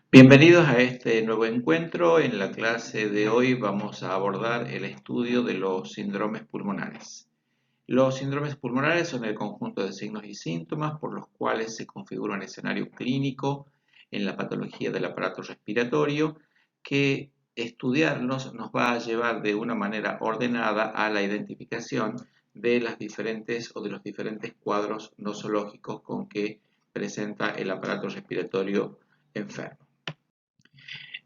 Bienvenidos a este nuevo encuentro. En la clase de hoy vamos a abordar el estudio de los síndromes pulmonares. Los síndromes pulmonares son el conjunto de signos y síntomas por los cuales se configura un escenario clínico en la patología del aparato respiratorio que estudiarlos nos va a llevar de una manera ordenada a la identificación de las diferentes o de los diferentes cuadros nosológicos con que presenta el aparato respiratorio enfermo.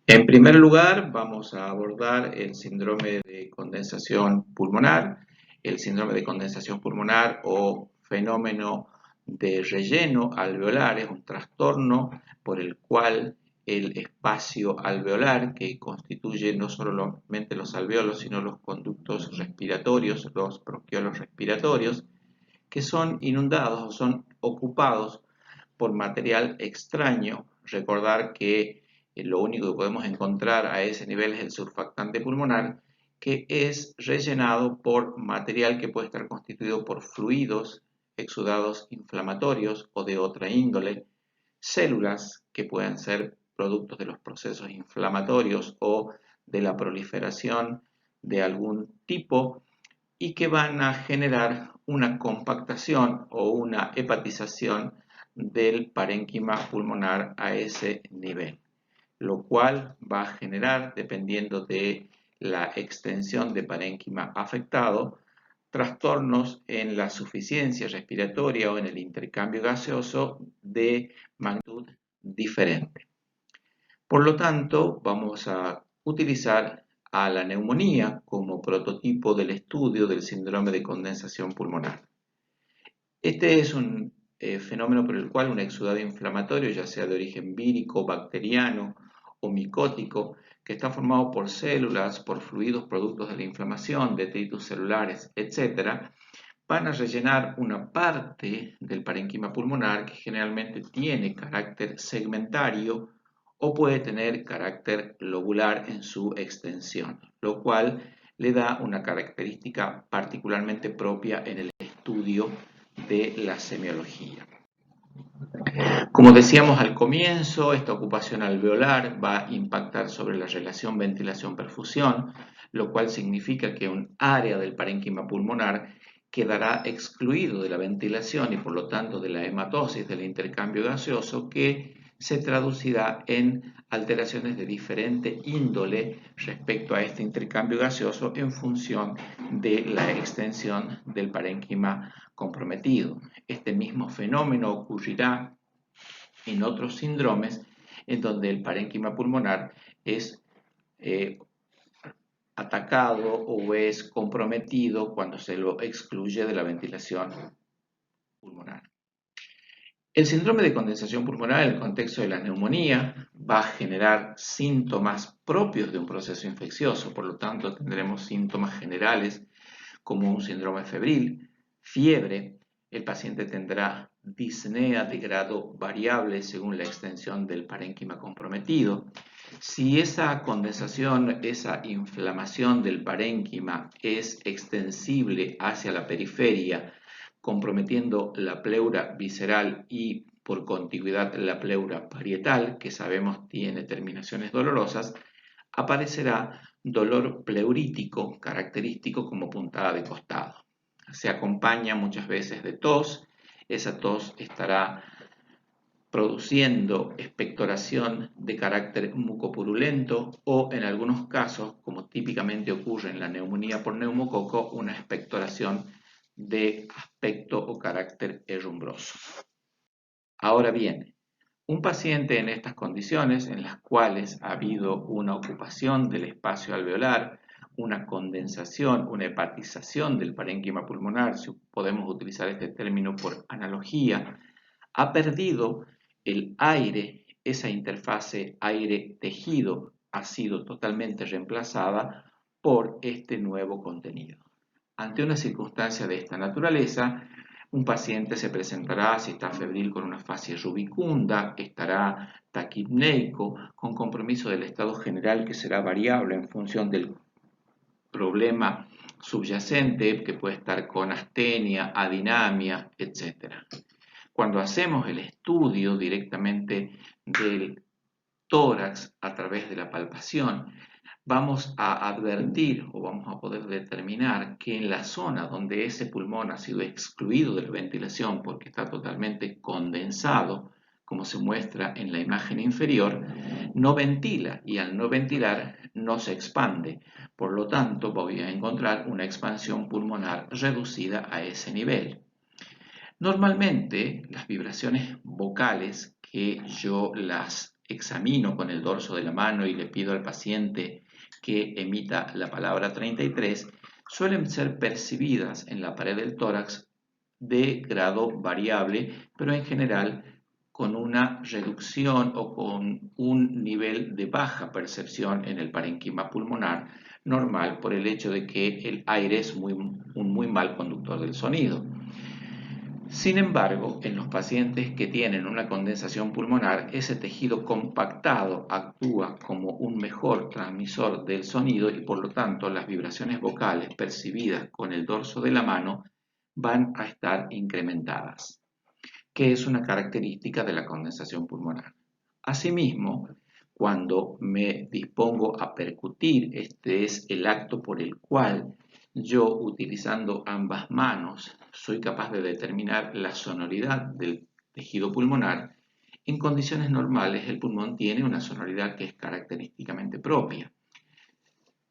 En primer lugar, vamos a abordar el síndrome de condensación pulmonar. El síndrome de condensación pulmonar o fenómeno de relleno alveolar es un trastorno por el cual el espacio alveolar, que constituye no solamente los alveolos, sino los conductos respiratorios, los bronquiolos respiratorios, que son inundados o son ocupados por material extraño. Recordar que lo único que podemos encontrar a ese nivel es el surfactante pulmonar, que es rellenado por material que puede estar constituido por fluidos, exudados inflamatorios o de otra índole, células que pueden ser productos de los procesos inflamatorios o de la proliferación de algún tipo y que van a generar una compactación o una hepatización del parénquima pulmonar a ese nivel, lo cual va a generar, dependiendo de la extensión de parénquima afectado, trastornos en la suficiencia respiratoria o en el intercambio gaseoso de magnitud diferente. Por lo tanto, vamos a utilizar a la neumonía como prototipo del estudio del síndrome de condensación pulmonar. Este es un fenómeno por el cual un exudado inflamatorio, ya sea de origen vírico, bacteriano o micótico, que está formado por células, por fluidos productos de la inflamación, detritus celulares, etc., van a rellenar una parte del parénquima pulmonar que generalmente tiene carácter segmentario o puede tener carácter lobular en su extensión, lo cual le da una característica particularmente propia en el estudio de la semiología. Como decíamos al comienzo, esta ocupación alveolar va a impactar sobre la relación ventilación-perfusión, lo cual significa que un área del parénquima pulmonar quedará excluido de la ventilación y por lo tanto de la hematosis del intercambio gaseoso, que se traducirá en alteraciones de diferente índole respecto a este intercambio gaseoso en función de la extensión del parénquima comprometido. Este mismo fenómeno ocurrirá en otros síndromes en donde el parénquima pulmonar es atacado o es comprometido cuando se lo excluye de la ventilación pulmonar. El síndrome de condensación pulmonar en el contexto de la neumonía va a generar síntomas propios de un proceso infeccioso, por lo tanto tendremos síntomas generales como un síndrome febril, fiebre. El paciente tendrá disnea de grado variable según la extensión del parénquima comprometido. Si esa condensación, esa inflamación del parénquima es extensible hacia la periferia, comprometiendo la pleura visceral y por contigüidad la pleura parietal, que sabemos tiene terminaciones dolorosas, aparecerá dolor pleurítico característico como puntada de costado. Se acompaña muchas veces de tos. Esa tos estará produciendo expectoración de carácter mucopurulento o en algunos casos, como típicamente ocurre en la neumonía por neumococo, una expectoración de aspecto o carácter herrumbroso. Ahora bien, un paciente en estas condiciones, en las cuales ha habido una ocupación del espacio alveolar, una condensación, una hepatización del parénquima pulmonar, si podemos utilizar este término por analogía, ha perdido el aire, esa interfase aire-tejido ha sido totalmente reemplazada por este nuevo contenido. Ante una circunstancia de esta naturaleza, un paciente se presentará, si está febril, con una fase rubicunda, estará taquipneico, con compromiso del estado general que será variable en función del problema subyacente, que puede estar con astenia, adinamia, etc. Cuando hacemos el estudio directamente del tórax a través de la palpación, vamos a advertir o vamos a poder determinar que en la zona donde ese pulmón ha sido excluido de la ventilación porque está totalmente condensado, como se muestra en la imagen inferior, no ventila y al no ventilar no se expande. Por lo tanto, voy a encontrar una expansión pulmonar reducida a ese nivel. Normalmente, las vibraciones vocales que yo las examino con el dorso de la mano y le pido al paciente que emita la palabra 33, suelen ser percibidas en la pared del tórax de grado variable, pero en general con una reducción o con un nivel de baja percepción en el parenquima pulmonar normal por el hecho de que el aire es un muy mal conductor del sonido. Sin embargo, en los pacientes que tienen una condensación pulmonar, ese tejido compactado actúa como un mejor transmisor del sonido y por lo tanto las vibraciones vocales percibidas con el dorso de la mano van a estar incrementadas, que es una característica de la condensación pulmonar. Asimismo, cuando me dispongo a percutir, este es el acto por el cual yo, utilizando ambas manos, soy capaz de determinar la sonoridad del tejido pulmonar. En condiciones normales, el pulmón tiene una sonoridad que es característicamente propia,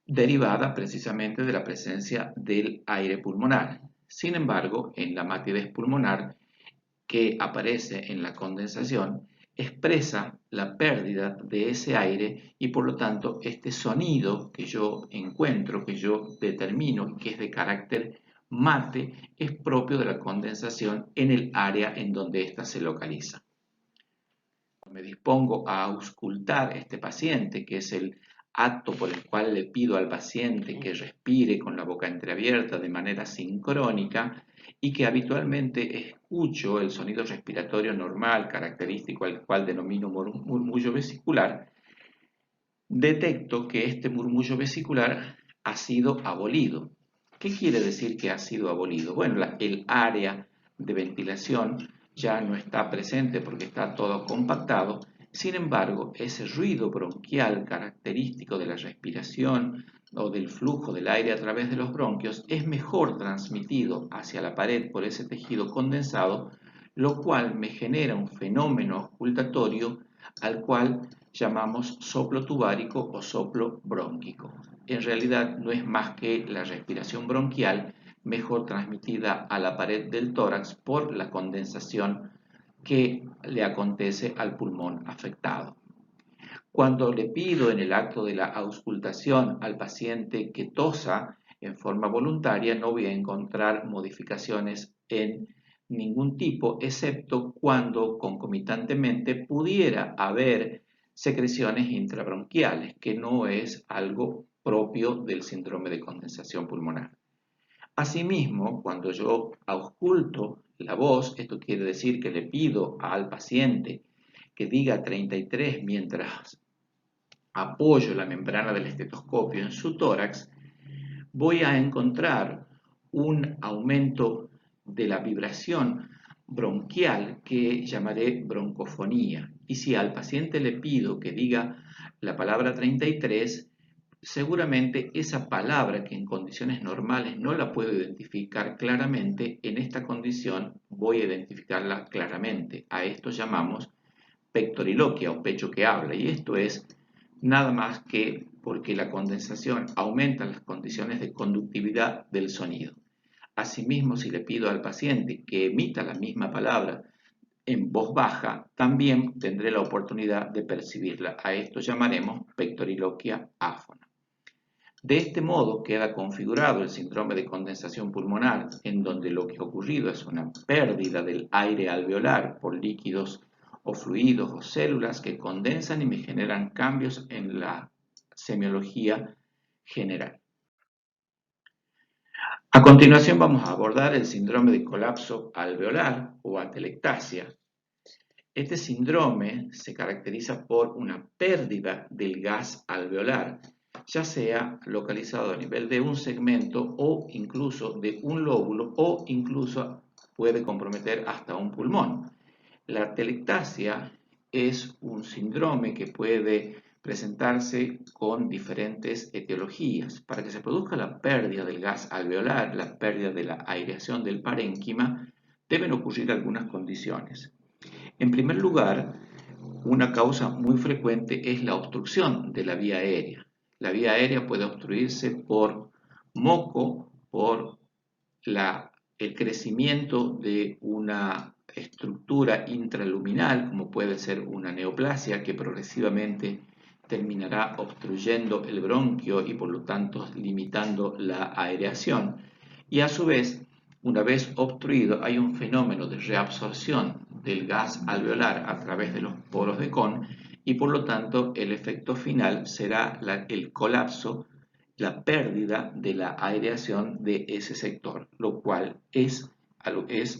derivada precisamente de la presencia del aire pulmonar. Sin embargo, en la matidez pulmonar, que aparece en la condensación, expresa la pérdida de ese aire y por lo tanto este sonido que yo encuentro, que yo determino que es de carácter mate, es propio de la condensación en el área en donde ésta se localiza. Me dispongo a auscultar este paciente, que es el acto por el cual le pido al paciente que respire con la boca entreabierta de manera sincrónica y que habitualmente escucho el sonido respiratorio normal, característico al cual denomino murmullo vesicular, detecto que este murmullo vesicular ha sido abolido. ¿Qué quiere decir que ha sido abolido? Bueno, el área de ventilación ya no está presente porque está todo compactado. Sin embargo, ese ruido bronquial característico de la respiración o del flujo del aire a través de los bronquios es mejor transmitido hacia la pared por ese tejido condensado, lo cual me genera un fenómeno auscultatorio al cual llamamos soplo tubárico o soplo brónquico. En realidad no es más que la respiración bronquial mejor transmitida a la pared del tórax por la condensación que le acontece al pulmón afectado. Cuando le pido en el acto de la auscultación al paciente que tosa en forma voluntaria, no voy a encontrar modificaciones en ningún tipo, excepto cuando concomitantemente pudiera haber secreciones intrabronquiales, que no es algo propio del síndrome de condensación pulmonar. Asimismo, cuando yo ausculto la voz, esto quiere decir que le pido al paciente que diga 33 mientras apoyo la membrana del estetoscopio en su tórax, voy a encontrar un aumento de la vibración bronquial que llamaré broncofonía. Y si al paciente le pido que diga la palabra 33, seguramente esa palabra que en condiciones normales no la puedo identificar claramente, en esta condición voy a identificarla claramente. A esto llamamos pectoriloquia o pecho que habla, y esto es nada más que porque la condensación aumenta las condiciones de conductividad del sonido. Asimismo, si le pido al paciente que emita la misma palabra en voz baja, también tendré la oportunidad de percibirla. A esto llamaremos pectoriloquia áfona. De este modo queda configurado el síndrome de condensación pulmonar, en donde lo que ha ocurrido es una pérdida del aire alveolar por líquidos o fluidos o células que condensan y me generan cambios en la semiología general. A continuación vamos a abordar el síndrome de colapso alveolar o atelectasia. Este síndrome se caracteriza por una pérdida del gas alveolar, ya sea localizado a nivel de un segmento o incluso de un lóbulo o incluso puede comprometer hasta un pulmón. La atelectasia es un síndrome que puede presentarse con diferentes etiologías. Para que se produzca la pérdida del gas alveolar, la pérdida de la aireación del parénquima, deben ocurrir algunas condiciones. En primer lugar, una causa muy frecuente es la obstrucción de la vía aérea. La vía aérea puede obstruirse por moco, por el crecimiento de una estructura intraluminal, como puede ser una neoplasia, que progresivamente terminará obstruyendo el bronquio y por lo tanto limitando la aireación. Y a su vez, una vez obstruido, hay un fenómeno de reabsorción del gas alveolar a través de los poros de Kohn y por lo tanto el efecto final será el colapso, la pérdida de la aireación de ese sector, lo cual es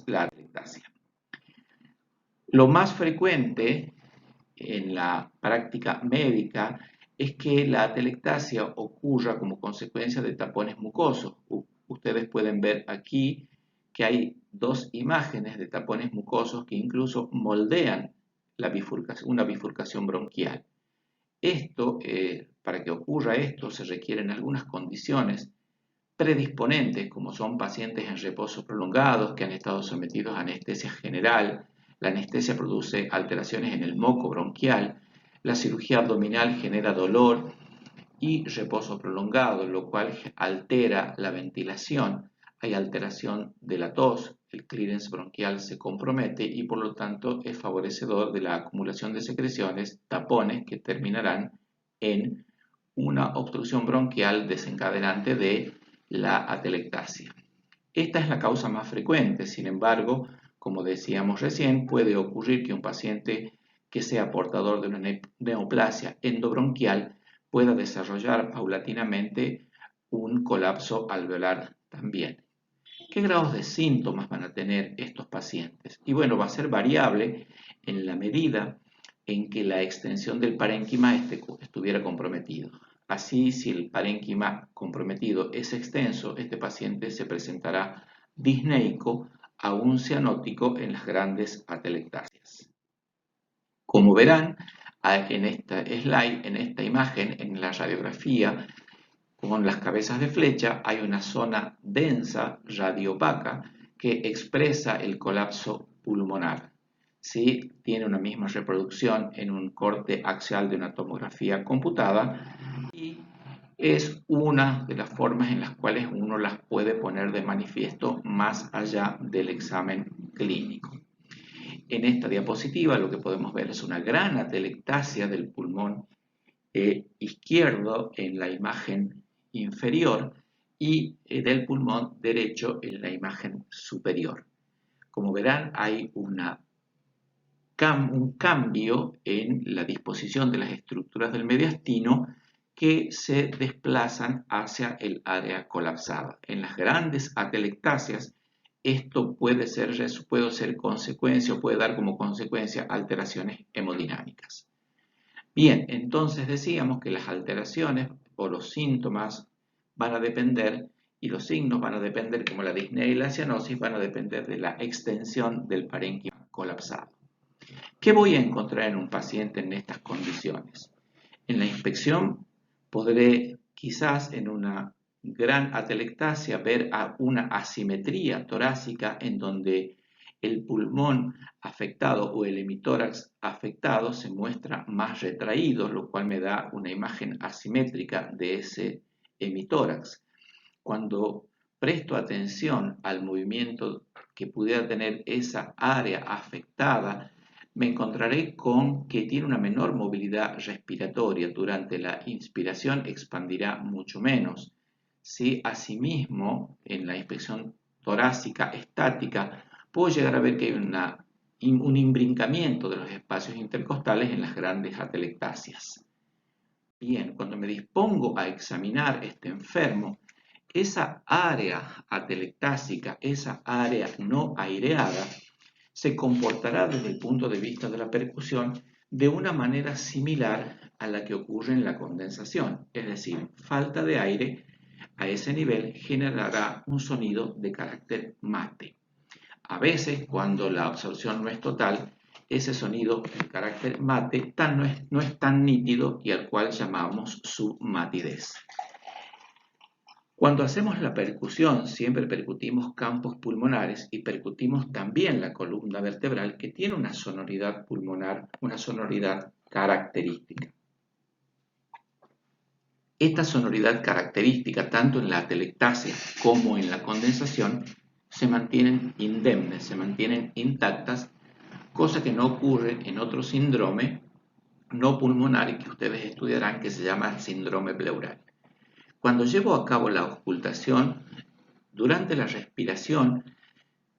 la atelectasia. Lo más frecuente en la práctica médica es que la atelectasia ocurra como consecuencia de tapones mucosos. Ustedes pueden ver aquí que hay dos imágenes de tapones mucosos que incluso moldean una bifurcación bronquial. Para que ocurra esto se requieren algunas condiciones predisponentes, como son pacientes en reposo prolongados que han estado sometidos a anestesia general. La anestesia produce alteraciones en el moco bronquial. La cirugía abdominal genera dolor y reposo prolongado, lo cual altera la ventilación. Hay alteración de la tos, el clearance bronquial se compromete y por lo tanto es favorecedor de la acumulación de secreciones, tapones que terminarán en una obstrucción bronquial desencadenante de la atelectasia. Esta es la causa más frecuente, sin embargo, como decíamos recién, puede ocurrir que un paciente que sea portador de una neoplasia endobronquial pueda desarrollar paulatinamente un colapso alveolar también. ¿Qué grados de síntomas van a tener estos pacientes? Y bueno, va a ser variable en la medida en que la extensión del parénquima estuviera comprometido. Así, si el parénquima comprometido es extenso, este paciente se presentará disneico, aún cianótico en las grandes atelectasias. Como verán en esta slide, en esta imagen, en la radiografía, con las cabezas de flecha, hay una zona densa, radiopaca, que expresa el colapso pulmonar. ¿Sí? Tiene una misma reproducción en un corte axial de una tomografía computada y es una de las formas en las cuales uno las puede poner de manifiesto más allá del examen clínico. En esta diapositiva lo que podemos ver es una gran atelectasia del pulmón izquierdo en la imagen inferior y del pulmón derecho en la imagen superior. Como verán, hay un cambio en la disposición de las estructuras del mediastino que se desplazan hacia el área colapsada. En las grandes atelectasias, esto puede ser consecuencia o puede dar como consecuencia alteraciones hemodinámicas. Bien, entonces decíamos que las alteraciones o los síntomas van a depender y los signos van a depender, como la disnea y la cianosis, van a depender de la extensión del parénquima colapsado. ¿Qué voy a encontrar en un paciente en estas condiciones? En la inspección podré quizás en una gran atelectasia ver una asimetría torácica en donde el pulmón afectado o el hemitórax afectado se muestra más retraído, lo cual me da una imagen asimétrica de ese hemitórax. Cuando presto atención al movimiento que pudiera tener esa área afectada, me encontraré con que tiene una menor movilidad respiratoria. Durante la inspiración expandirá mucho menos. ¿Sí? Asimismo, en la inspección torácica estática, puedo llegar a ver que hay un imbrincamiento de los espacios intercostales en las grandes atelectasias. Bien, cuando me dispongo a examinar este enfermo, esa área atelectásica, esa área no aireada, se comportará desde el punto de vista de la percusión de una manera similar a la que ocurre en la condensación, es decir, falta de aire a ese nivel generará un sonido de carácter mate. A veces, cuando la absorción no es total, ese sonido, el carácter mate, no es tan nítido y al cual llamamos su matidez. Cuando hacemos la percusión, siempre percutimos campos pulmonares y percutimos también la columna vertebral, que tiene una sonoridad pulmonar, una sonoridad característica. Esta sonoridad característica, tanto en la atelectasia como en la condensación, se mantienen indemnes, se mantienen intactas, cosa que no ocurre en otro síndrome no pulmonar que ustedes estudiarán, que se llama síndrome pleural. Cuando llevo a cabo la auscultación, durante la respiración,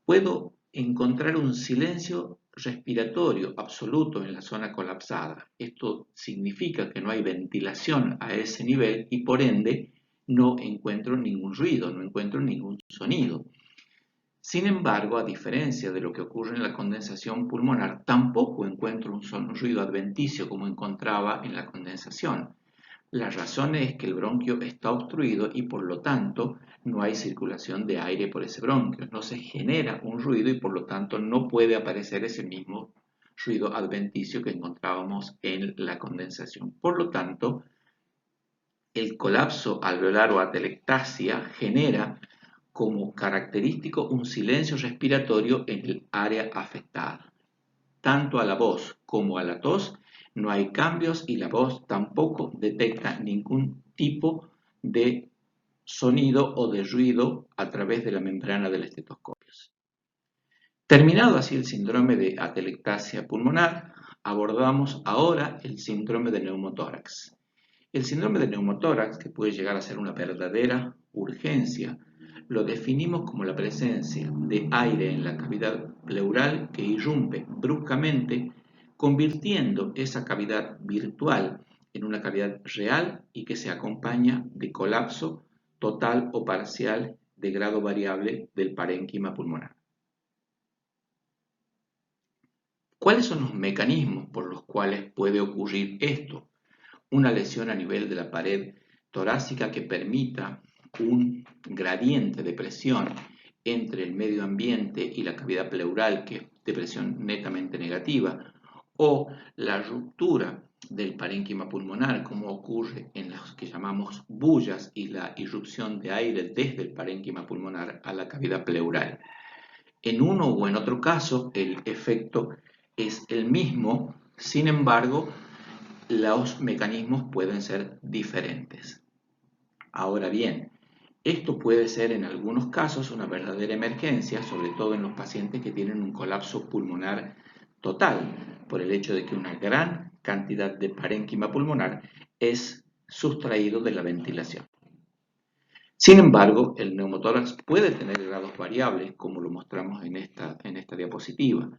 puedo encontrar un silencio respiratorio absoluto en la zona colapsada. Esto significa que no hay ventilación a ese nivel y por ende no encuentro ningún ruido, no encuentro ningún sonido. Sin embargo, a diferencia de lo que ocurre en la condensación pulmonar, tampoco encuentro un ruido adventicio como encontraba en la condensación. La razón es que el bronquio está obstruido y por lo tanto no hay circulación de aire por ese bronquio, no se genera un ruido y por lo tanto no puede aparecer ese mismo ruido adventicio que encontrábamos en la condensación. Por lo tanto, el colapso alveolar o atelectasia genera como característico un silencio respiratorio en el área afectada. Tanto a la voz como a la tos no hay cambios y la voz tampoco detecta ningún tipo de sonido o de ruido a través de la membrana del estetoscopio. Terminado así el síndrome de atelectasia pulmonar, abordamos ahora el síndrome de neumotórax. El síndrome de neumotórax, que puede llegar a ser una verdadera urgencia, lo definimos como la presencia de aire en la cavidad pleural que irrumpe bruscamente, convirtiendo esa cavidad virtual en una cavidad real y que se acompaña de colapso total o parcial de grado variable del parénquima pulmonar. ¿Cuáles son los mecanismos por los cuales puede ocurrir esto? Una lesión a nivel de la pared torácica que permita un gradiente de presión entre el medio ambiente y la cavidad pleural, que es de presión netamente negativa, o la ruptura del parénquima pulmonar, como ocurre en los que llamamos bullas y la irrupción de aire desde el parénquima pulmonar a la cavidad pleural. En uno o en otro caso, el efecto es el mismo, sin embargo, los mecanismos pueden ser diferentes. Ahora bien, esto puede ser en algunos casos una verdadera emergencia, sobre todo en los pacientes que tienen un colapso pulmonar total, por el hecho de que una gran cantidad de parénquima pulmonar es sustraído de la ventilación. Sin embargo, el neumotórax puede tener grados variables, como lo mostramos en esta diapositiva.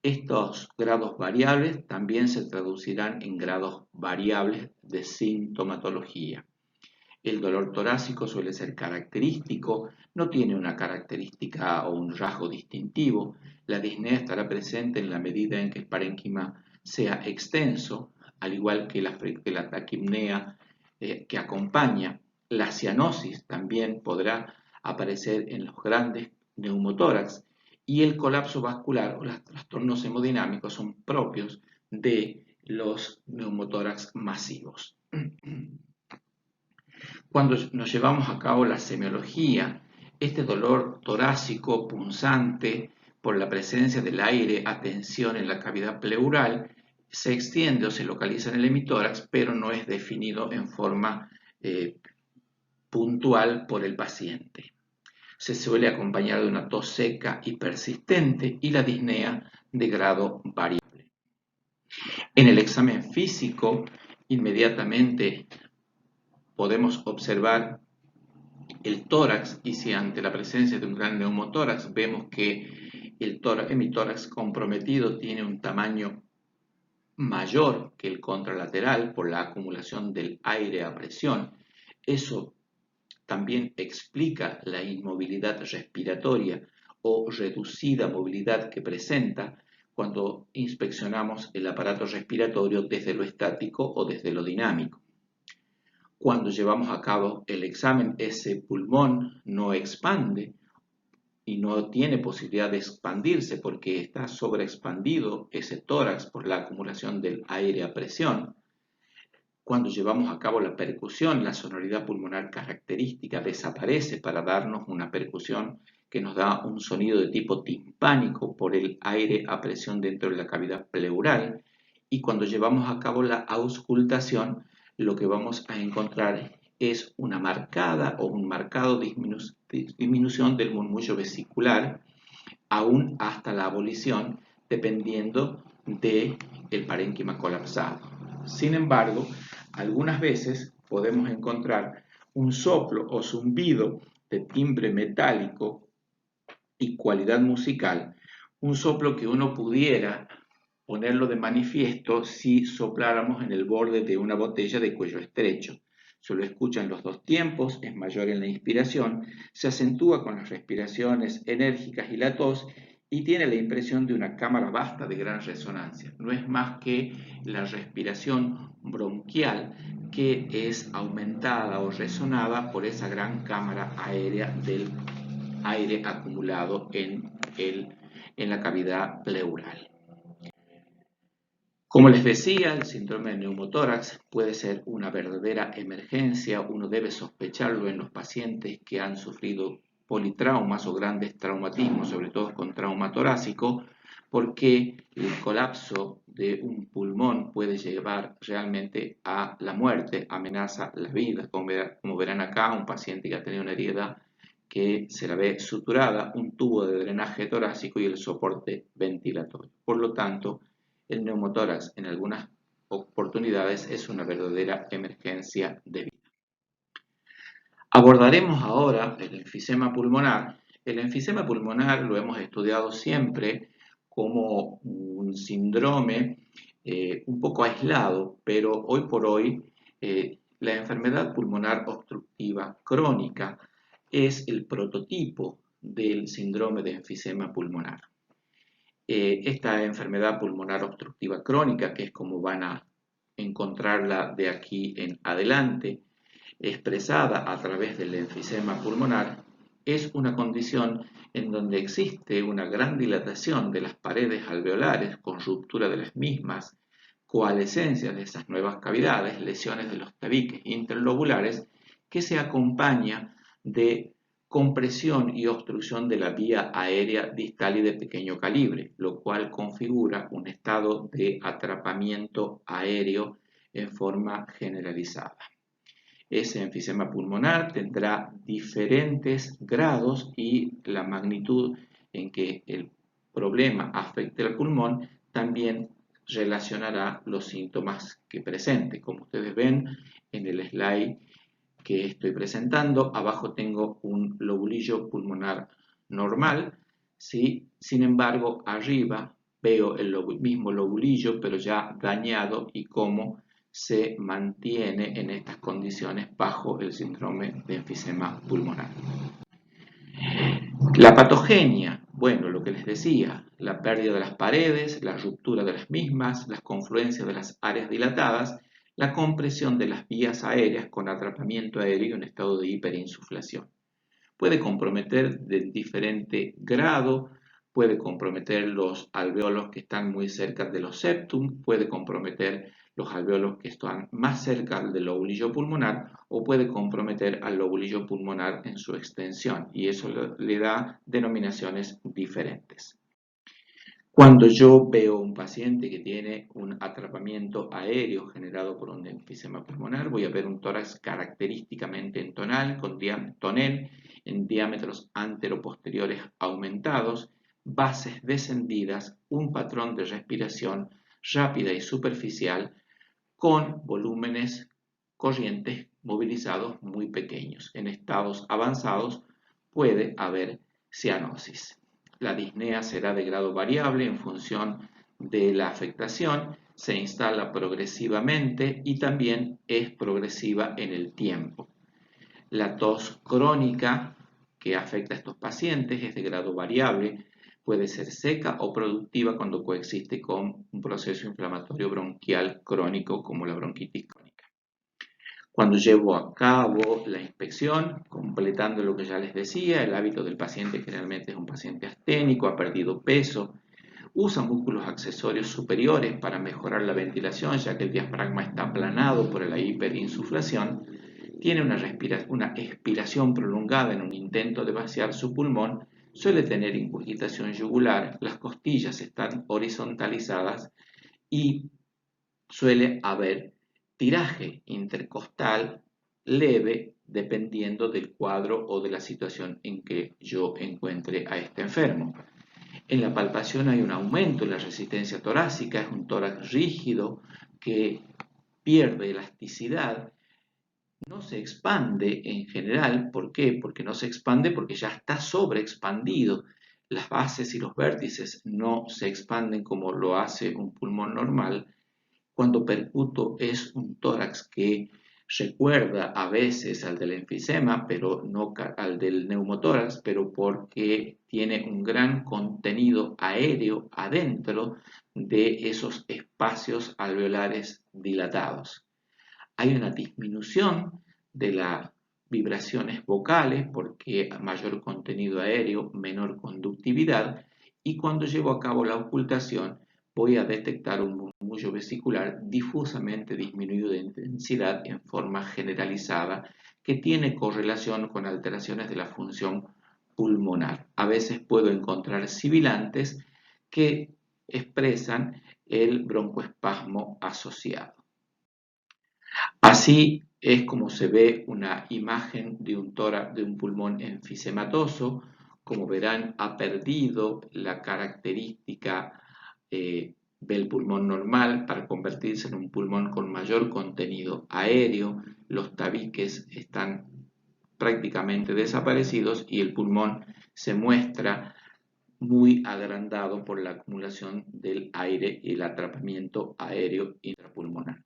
Estos grados variables también se traducirán en grados variables de sintomatología. El dolor torácico suele ser característico, no tiene una característica o un rasgo distintivo. La disnea estará presente en la medida en que el parénquima sea extenso, al igual que la taquipnea que acompaña. La cianosis también podrá aparecer en los grandes neumotórax y el colapso vascular o los trastornos hemodinámicos son propios de los neumotórax masivos. Cuando nos llevamos a cabo la semiología, este dolor torácico punzante por la presencia del aire a tensión en la cavidad pleural se extiende o se localiza en el hemitórax, pero no es definido en forma puntual por el paciente. Se suele acompañar de una tos seca y persistente y la disnea de grado variable. En el examen físico, inmediatamente podemos observar el tórax y si ante la presencia de un gran neumotórax vemos que el hemitórax comprometido tiene un tamaño mayor que el contralateral por la acumulación del aire a presión, eso también explica la inmovilidad respiratoria o reducida movilidad que presenta cuando inspeccionamos el aparato respiratorio desde lo estático o desde lo dinámico. Cuando llevamos a cabo el examen, ese pulmón no expande y no tiene posibilidad de expandirse porque está sobreexpandido ese tórax por la acumulación del aire a presión. Cuando llevamos a cabo la percusión, la sonoridad pulmonar característica desaparece para darnos una percusión que nos da un sonido de tipo timpánico por el aire a presión dentro de la cavidad pleural. Y cuando llevamos a cabo la auscultación, lo que vamos a encontrar es una marcada o un marcado disminución del murmullo vesicular, aún hasta la abolición, dependiendo del parénquima colapsado. Sin embargo, algunas veces podemos encontrar un soplo o zumbido de timbre metálico y cualidad musical, un soplo que uno pudiera ponerlo de manifiesto si sopláramos en el borde de una botella de cuello estrecho. Se lo escucha en los dos tiempos, es mayor en la inspiración, se acentúa con las respiraciones enérgicas y la tos y tiene la impresión de una cámara vasta de gran resonancia. No es más que la respiración bronquial que es aumentada o resonada por esa gran cámara aérea del aire acumulado en la cavidad pleural. Como les decía, el síndrome de neumotórax puede ser una verdadera emergencia. Uno debe sospecharlo en los pacientes que han sufrido politraumas o grandes traumatismos, sobre todo con trauma torácico, porque el colapso de un pulmón puede llevar realmente a la muerte, amenaza la vida. Como verán acá, un paciente que ha tenido una herida que se la ve suturada, un tubo de drenaje torácico y el soporte ventilatorio. Por lo tanto, el neumotórax en algunas oportunidades es una verdadera emergencia de vida. Abordaremos ahora el enfisema pulmonar. El enfisema pulmonar lo hemos estudiado siempre como un síndrome un poco aislado, pero hoy por hoy la enfermedad pulmonar obstructiva crónica es el prototipo del síndrome de enfisema pulmonar. Esta enfermedad pulmonar obstructiva crónica, que es como van a encontrarla de aquí en adelante, expresada a través del enfisema pulmonar, es una condición en donde existe una gran dilatación de las paredes alveolares con ruptura de las mismas, coalescencia de esas nuevas cavidades, lesiones de los tabiques interlobulares, que se acompaña de compresión y obstrucción de la vía aérea distal y de pequeño calibre, lo cual configura un estado de atrapamiento aéreo en forma generalizada. Ese enfisema pulmonar tendrá diferentes grados y la magnitud en que el problema afecte al pulmón también relacionará los síntomas que presente. Como ustedes ven en el slide que estoy presentando, abajo tengo un lobulillo pulmonar normal, ¿sí? Sin embargo, arriba veo el mismo lobulillo, pero ya dañado y cómo se mantiene en estas condiciones bajo el síndrome de enfisema pulmonar. La patogenia, bueno, lo que les decía, la pérdida de las paredes, la ruptura de las mismas, las confluencias de las áreas dilatadas, la compresión de las vías aéreas con atrapamiento aéreo y un estado de hiperinsuflación. Puede comprometer de diferente grado, puede comprometer los alveolos que están muy cerca de los septum, puede comprometer los alveolos que están más cerca del lobulillo pulmonar o puede comprometer al lobulillo pulmonar en su extensión y eso le da denominaciones diferentes. Cuando yo veo un paciente que tiene un atrapamiento aéreo generado por un enfisema pulmonar, voy a ver un tórax característicamente en tonel, en diámetros anteroposteriores aumentados, bases descendidas, un patrón de respiración rápida y superficial con volúmenes corrientes movilizados muy pequeños. En estados avanzados puede haber cianosis. La disnea será de grado variable en función de la afectación, se instala progresivamente y también es progresiva en el tiempo. La tos crónica que afecta a estos pacientes es de grado variable, puede ser seca o productiva cuando coexiste con un proceso inflamatorio bronquial crónico como la bronquitis crónica. Cuando llevo a cabo la inspección, completando lo que ya les decía, el hábito del paciente generalmente es un paciente asténico, ha perdido peso, usa músculos accesorios superiores para mejorar la ventilación, ya que el diafragma está aplanado por la hiperinsuflación, tiene una expiración prolongada en un intento de vaciar su pulmón, suele tener incurgitación yugular, las costillas están horizontalizadas y suele haber tiraje intercostal leve dependiendo del cuadro o de la situación en que yo encuentre a este enfermo. En la palpación hay un aumento en la resistencia torácica, es un tórax rígido que pierde elasticidad, no se expande en general. ¿Por qué? Porque no se expande porque ya está sobreexpandido. Las bases y los vértices no se expanden como lo hace un pulmón normal. Cuando percuto es un tórax que recuerda a veces al del enfisema, pero no al del neumotórax, pero porque tiene un gran contenido aéreo adentro de esos espacios alveolares dilatados. Hay una disminución de las vibraciones vocales porque mayor contenido aéreo, menor conductividad, y cuando llevo a cabo la ocultación voy a detectar un murmullo vesicular difusamente disminuido de intensidad en forma generalizada que tiene correlación con alteraciones de la función pulmonar. A veces puedo encontrar sibilantes que expresan el broncoespasmo asociado. Así es como se ve una imagen de un tórax de un pulmón enfisematoso. Como verán, ha perdido la característica del pulmón normal para convertirse en un pulmón con mayor contenido aéreo. Los tabiques están prácticamente desaparecidos y el pulmón se muestra muy agrandado por la acumulación del aire y el atrapamiento aéreo intrapulmonar.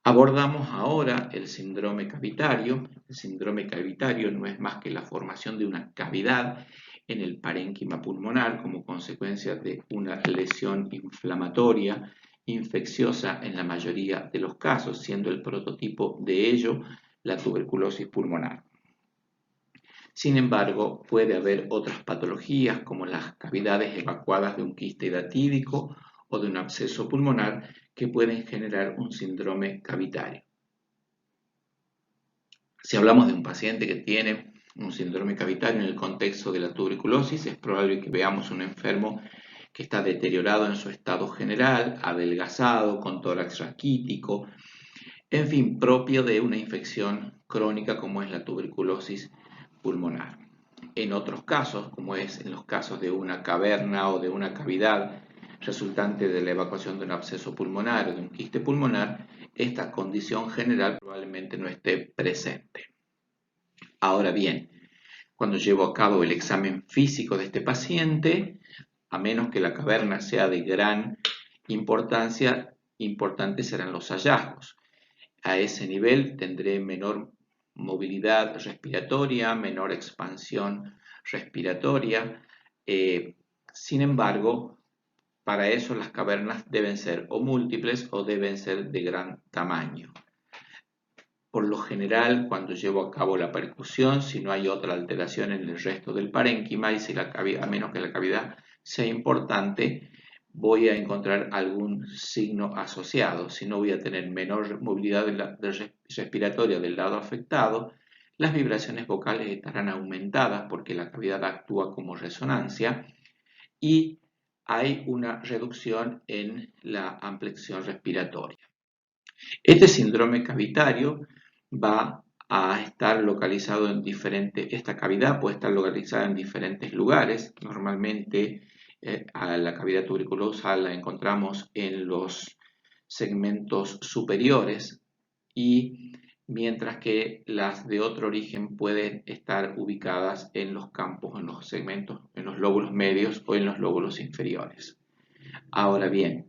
Abordamos ahora el síndrome cavitario. El síndrome cavitario no es más que la formación de una cavidad en el parénquima pulmonar como consecuencia de una lesión inflamatoria infecciosa en la mayoría de los casos, siendo el prototipo de ello la tuberculosis pulmonar. Sin embargo, puede haber otras patologías como las cavidades evacuadas de un quiste hidatídico o de un absceso pulmonar que pueden generar un síndrome cavitario. Si hablamos de un paciente que tiene un síndrome cavitario en el contexto de la tuberculosis, es probable que veamos un enfermo que está deteriorado en su estado general, adelgazado, con tórax raquítico, en fin, propio de una infección crónica como es la tuberculosis pulmonar. En otros casos, como es en los casos de una caverna o de una cavidad resultante de la evacuación de un absceso pulmonar o de un quiste pulmonar, esta condición general probablemente no esté presente. Ahora bien, cuando llevo a cabo el examen físico de este paciente, a menos que la caverna sea de gran importancia, importantes serán los hallazgos. A ese nivel tendré menor movilidad respiratoria, menor expansión respiratoria. Sin embargo, para eso las cavernas deben ser o múltiples o deben ser de gran tamaño. Por lo general, cuando llevo a cabo la percusión, si no hay otra alteración en el resto del parénquima y si a menos que la cavidad sea importante, voy a encontrar algún signo asociado. Si no, voy a tener menor movilidad respiratoria del lado afectado, las vibraciones vocales estarán aumentadas porque la cavidad actúa como resonancia y hay una reducción en la ampliación respiratoria. Este síndrome cavitario va a estar localizado en esta cavidad puede estar localizada en diferentes lugares. Normalmente a la cavidad tuberculosa la encontramos en los segmentos superiores y mientras que las de otro origen pueden estar ubicadas en los campos, en los segmentos, en los lóbulos medios o en los lóbulos inferiores. Ahora bien,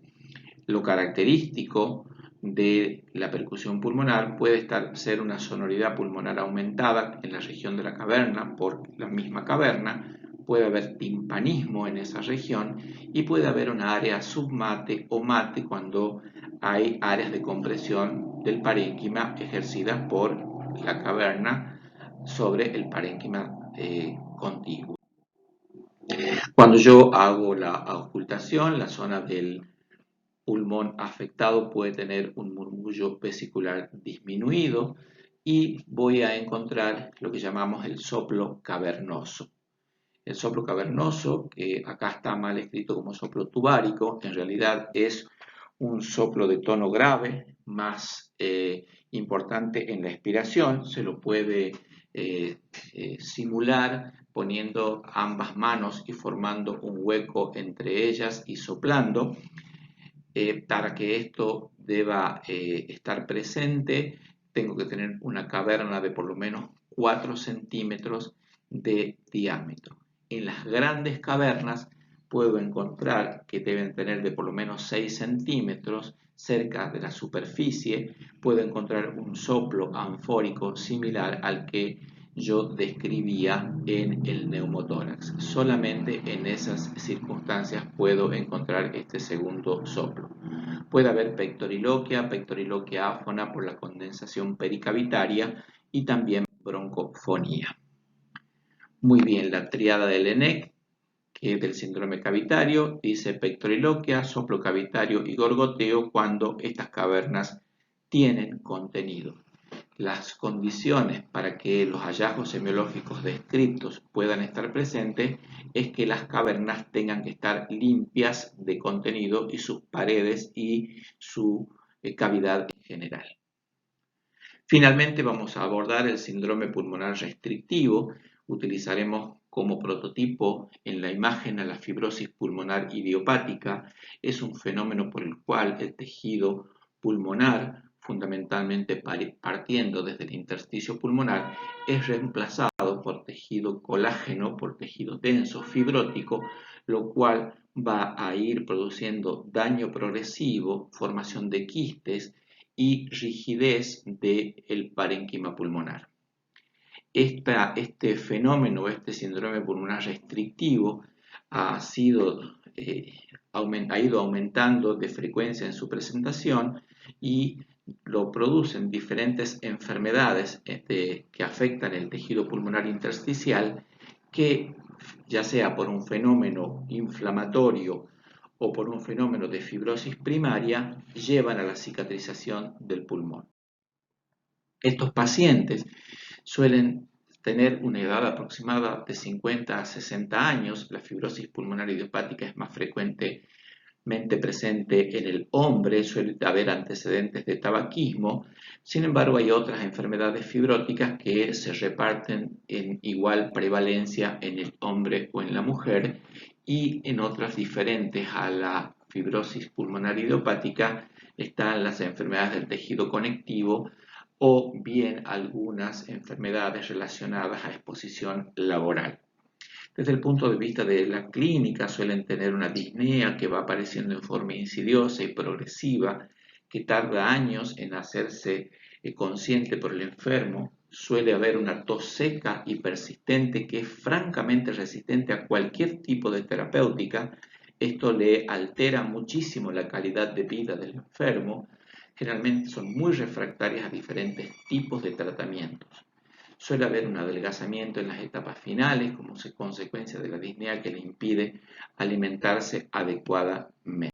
lo característico de la percusión pulmonar puede ser una sonoridad pulmonar aumentada en la región de la caverna por la misma caverna, puede haber timpanismo en esa región y puede haber una área submate o mate cuando hay áreas de compresión del parénquima ejercidas por la caverna sobre el parénquima contiguo. Cuando yo hago la auscultación, la zona del pulmón afectado puede tener un murmullo vesicular disminuido y voy a encontrar lo que llamamos el soplo cavernoso. El soplo cavernoso, que acá está mal escrito como soplo tubárico, en realidad es un soplo de tono grave, más importante en la expiración. Se lo puede simular poniendo ambas manos y formando un hueco entre ellas y soplando. Para que esto deba estar presente, tengo que tener una caverna de por lo menos 4 centímetros de diámetro. En las grandes cavernas puedo encontrar que deben tener de por lo menos 6 centímetros cerca de la superficie. Puedo encontrar un soplo anfórico similar al que yo describía en el neumotórax. Solamente en esas circunstancias puedo encontrar este segundo soplo. Puede haber pectoriloquia áfona por la condensación pericavitaria y también broncofonía. Muy bien, la tríada del ENEC, que es del síndrome cavitario, dice pectoriloquia, soplo cavitario y gorgoteo cuando estas cavernas tienen contenido. Las condiciones para que los hallazgos semiológicos descritos puedan estar presentes es que las cavernas tengan que estar limpias de contenido y sus paredes y su cavidad en general. Finalmente vamos a abordar el síndrome pulmonar restrictivo. Utilizaremos como prototipo en la imagen a la fibrosis pulmonar idiopática. Es un fenómeno por el cual el tejido pulmonar, fundamentalmente partiendo desde el intersticio pulmonar, es reemplazado por tejido colágeno, por tejido denso fibrótico, lo cual va a ir produciendo daño progresivo, formación de quistes y rigidez del parénquima pulmonar. Este fenómeno, este síndrome pulmonar restrictivo, ha ido aumentando de frecuencia en su presentación y lo producen diferentes enfermedades que afectan el tejido pulmonar intersticial, que ya sea por un fenómeno inflamatorio o por un fenómeno de fibrosis primaria, llevan a la cicatrización del pulmón. Estos pacientes suelen tener una edad aproximada de 50 a 60 años. La fibrosis pulmonar idiopática es más frecuentemente presente en el hombre, suele haber antecedentes de tabaquismo. Sin embargo, hay otras enfermedades fibróticas que se reparten en igual prevalencia en el hombre o en la mujer, y en otras diferentes a la fibrosis pulmonar idiopática están las enfermedades del tejido conectivo o bien algunas enfermedades relacionadas a exposición laboral. Desde el punto de vista de la clínica, suelen tener una disnea que va apareciendo en forma insidiosa y progresiva, que tarda años en hacerse consciente por el enfermo. Suele haber una tos seca y persistente que es francamente resistente a cualquier tipo de terapéutica. Esto le altera muchísimo la calidad de vida del enfermo. Generalmente son muy refractarias a diferentes tipos de tratamientos. Suele haber un adelgazamiento en las etapas finales como consecuencia de la disnea que le impide alimentarse adecuadamente.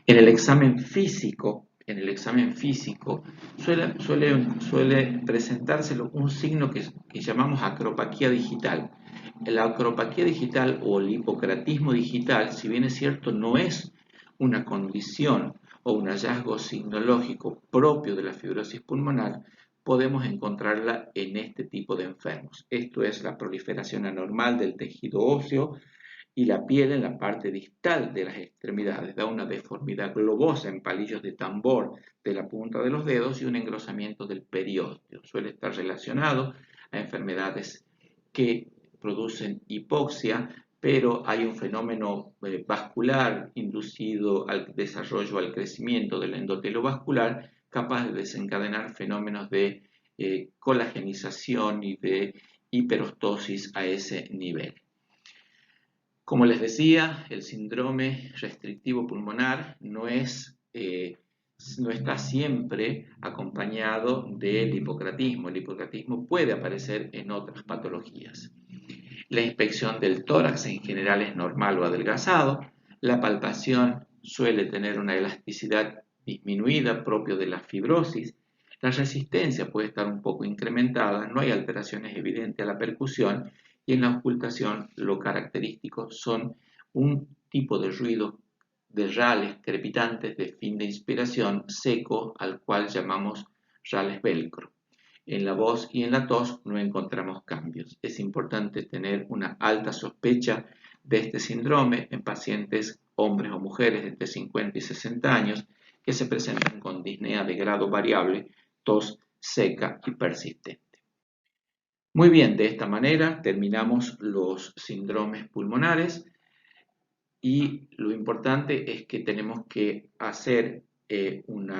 En el examen físico suele presentarse un signo que llamamos acropaquía digital. La acropaquía digital o el hipocratismo digital, si bien es cierto, no es una condición o un hallazgo signológico propio de la fibrosis pulmonar, podemos encontrarla en este tipo de enfermos. Esto es la proliferación anormal del tejido óseo y la piel en la parte distal de las extremidades. Da una deformidad globosa en palillos de tambor de la punta de los dedos y un engrosamiento del periósteo. Suele estar relacionado a enfermedades que producen hipoxia, pero hay un fenómeno vascular inducido al desarrollo, al crecimiento del endotelio vascular, capaz de desencadenar fenómenos de colagenización y de hiperostosis a ese nivel. Como les decía, el síndrome restrictivo pulmonar no está siempre acompañado del hipocratismo. El hipocratismo puede aparecer en otras patologías. La inspección del tórax en general es normal o adelgazado. La palpación suele tener una elasticidad disminuida propio de la fibrosis. La resistencia puede estar un poco incrementada, no hay alteraciones evidentes a la percusión y en la auscultación lo característico son un tipo de ruido de rales crepitantes de fin de inspiración seco al cual llamamos rales velcro. En la voz y en la tos no encontramos cambios. Es importante tener una alta sospecha de este síndrome en pacientes hombres o mujeres de entre 50 y 60 años que se presentan con disnea de grado variable, tos seca y persistente. Muy bien, de esta manera terminamos los síndromes pulmonares y lo importante es que tenemos que hacer un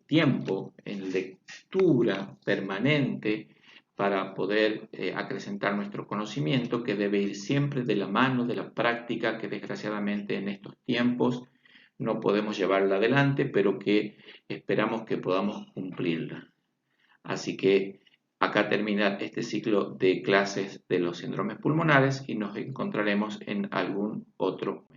tiempo en lectura permanente para poder acrecentar nuestro conocimiento, que debe ir siempre de la mano de la práctica, que desgraciadamente en estos tiempos no podemos llevarla adelante, pero que esperamos que podamos cumplirla. Así que acá termina este ciclo de clases de los síndromes pulmonares y nos encontraremos en algún otro